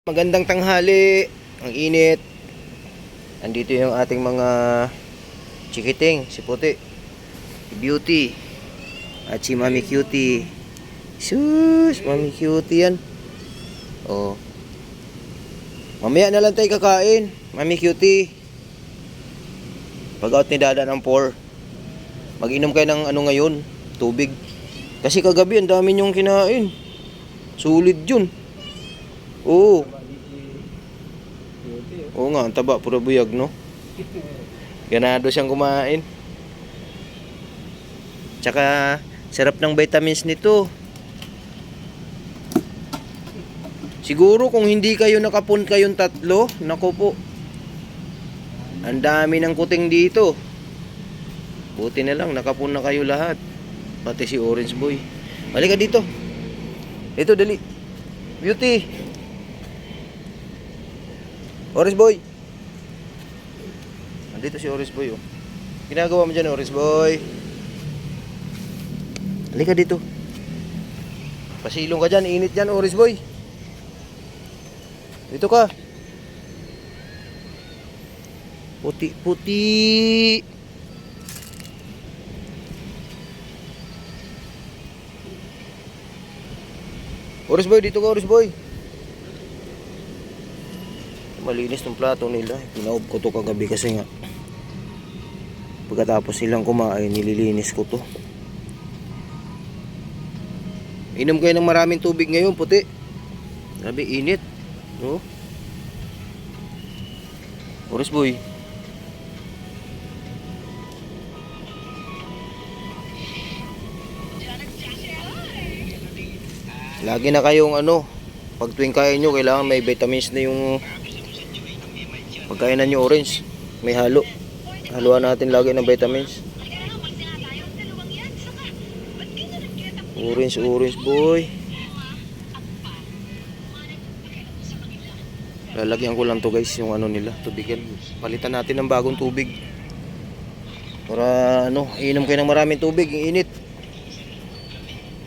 Magandang tanghali, ang init. Andito yung ating mga chikiting, si Puti, si Beauty, at si Mami Cutie. Sus, Mami Cutie yan. Oh. Mamaya na lang tayo kakain, Mami Cutie. Pag out ni Dada ng 4, mag-inom kayo ng ano ngayon, tubig. Kasi kagabi ang dami niyong kinain. Sulit yun. Oo. Oo nga, ang taba, puro buyag, no? Ganado siyang kumain. Tsaka, sarap ng vitamins nito. Siguro kung hindi kayo nakapun kayong tatlo, naku po. Ang dami ng kuting dito. Buti na lang, nakapun na kayo lahat. Pati si Orange Boy. Halika dito. Dito, dali. Beauty. Orange Boy. Nandito si Orange Boy, oh. Ginagawa mo dyan, Orange Boy. Halika dito. Pasilong ka dyan, init dyan, Orange Boy. Dito ka. Puti-puti. Orange Boy, dito ka, Orange Boy. Malinis ng plato nila. Pinaob ko to kagabi kasi nga pagkatapos nilang kumain, nililinis ko to. Inom kayo ng maraming tubig ngayon, Puti. Grabe init, no? Orange Boy. Lagi na kayong ano, pag tuwing kain nyo, kailangan may vitamins na yung pagkainan nyo, Orange. May halo. Haluan natin lagi ng vitamins. Orange, Orange Boy. Lalagyan ko lang to guys, yung ano nila, tubigan. Palitan natin ng bagong tubig. Para ano, inom kayo ng maraming tubig, init.